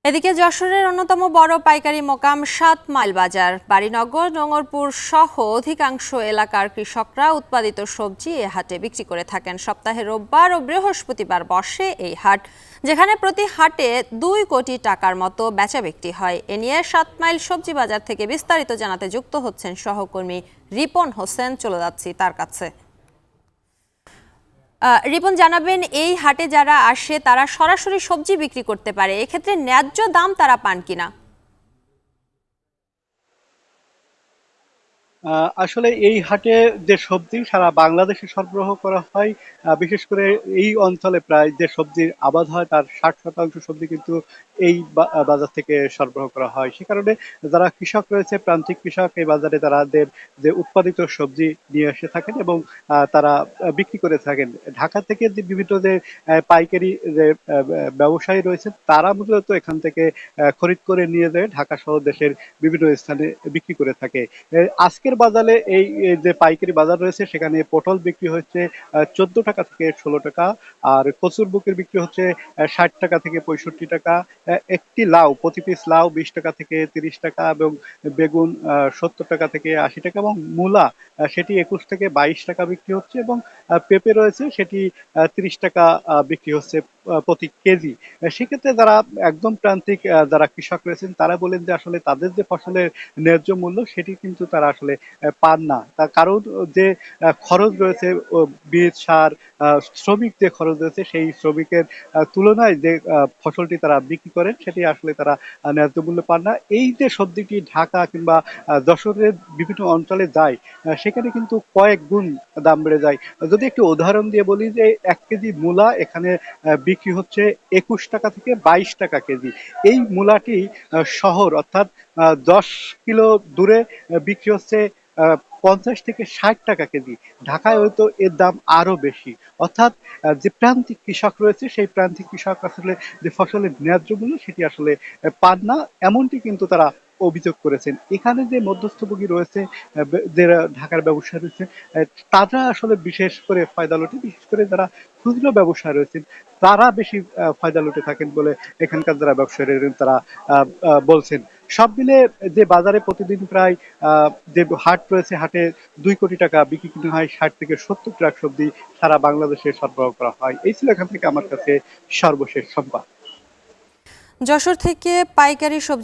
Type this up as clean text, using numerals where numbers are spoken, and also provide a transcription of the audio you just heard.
এদিকে যশোরের অন্যতম বড় পাইকারি মোকাম ৭ মাইল বাজার বাড়িনগর নোঙরপুর সহ অধিকাংশ এলাকার কৃষকরা উৎপাদিত সবজি এ হাটে বিক্রি করে থাকেন। সপ্তাহে রোববার ও বৃহস্পতিবার বসে এই হাট, যেখানে প্রতি হাটে ২ কোটি টাকার মতো বেচা বিক্রি হয়। এ নিয়ে ৭ মাইল সবজি বাজার থেকে বিস্তারিত জানাতে যুক্ত হচ্ছেন সহকর্মী রিপন হোসেন। চলে যাচ্ছি তার কাছে। রিপন, জানাবেন এই হাটে যারা আসে তারা সরাসরি সবজি বিক্রি করতে পারে, এক্ষেত্রে ন্যায্য দাম তারা পান কিনা? আসলে এই হাটে যে সবজি সারা বাংলাদেশে সরবরাহ করা হয়, বিশেষ করে এই অঞ্চলে প্রায় যে সবজির আবাদ হয় তার ৬০% সবজি কিন্তু এই বাজার থেকে সরবরাহ করা হয়। সে কারণে যারা কৃষক রয়েছে, প্রান্তিক কৃষক, এই বাজারে তাদের যে উৎপাদিত সবজি নিয়ে এসে থাকেন এবং তারা বিক্রি করে থাকেন। ঢাকা থেকে যে বিভিন্ন যে পাইকারি যে ব্যবসায়ী রয়েছে তারা মূলত এখান থেকে খরিদ করে নিয়ে যায় ঢাকা সহ দেশের বিভিন্ন স্থানে বিক্রি করে থাকে। আজকের বাজারে এই যে পাইকারি বাজার রয়েছে সেখানে পটল বিক্রি হচ্ছে ১৪ টাকা থেকে ১৬ টাকা, আর কচুর বুকের বিক্রি হচ্ছে ৬০ টাকা থেকে ৬৫ টাকা। একটি লাউ, প্রতি পিস লাউ ২০ টাকা থেকে ৩০ টাকা, এবং বেগুন ৭০ টাকা থেকে ৮০ টাকা, এবং মূলা সেটি ২১ থেকে ২২ টাকা বিক্রি হচ্ছে, এবং পেঁপে রয়েছে সেটি ৩০ টাকা বিক্রি হচ্ছে প্রতি কেজি। সেক্ষেত্রে যারা একদম প্রান্তিক যারা কৃষক রয়েছেন তারা বলেন যে আসলে তাদের যে ফসলের ন্যায্য মূল্য সেটি কিন্তু তারা আসলে পান না। তার কারণ যে খরচ রয়েছে, বীজ, সার, শ্রমিক যে খরচ রয়েছে সেই শ্রমিকের তুলনায় যে ফসলটি তারা বিক্রি করেন সেটি আসলে তারা ন্যায্য মূল্য পান না। এই যে সবজিটি ঢাকা কিংবা যশোরের বিভিন্ন অঞ্চলে যায়, সেখানে কিন্তু কয়েক গুণ দাম বেড়ে যায়। যদি একটু উদাহরণ দিয়ে বলি যে ১ কেজি মূলা এখানে বিক্রি হচ্ছে ২১ টাকা থেকে ২২ টাকা কেজি। এই মূলাটি শহর অর্থাৎ ১০ কিলো দূরে বিক্রি হচ্ছে ৫০ থেকে ৬০ টাকা কেজি। ঢাকায় হয়তো এর দাম আরো বেশি। অর্থাৎ যে প্রান্তিক কৃষক রয়েছে সেই প্রান্তিক কৃষক আসলে যে ফসলের ন্যায্য মূল্য সেটি আসলে পান না, এমনটি কিন্তু তারা অভিযোগ করেছেন। এখানে যে মধ্যস্থভোগী রয়েছে, যারা ঢাকার ব্যবসায়ী রয়েছে, তারা আসলে বিশেষ করে ফায়দা লোটে, বিশেষ করে যারা খুচরো ব্যবসায়ী রয়েছেন তারা বেশি ফায়দা লুটে থাকেন বলে এখানকার যারা ব্যবসায়ী রয়েছেন তারা বলছেন। সব মিলে যে বাজারে প্রতিদিন প্রায় যে হাট রয়েছে, হাটে ২ কোটি টাকা বিক্রি কিনে হয়, ৬০ থেকে ৭০ ট্রাক সবজি সারা বাংলাদেশে সরবরাহ করা হয়। এই ছিল এখান থেকে আমার কাছে সর্বশেষ সংবাদ। যশোর থেকে পাইকারি সবজি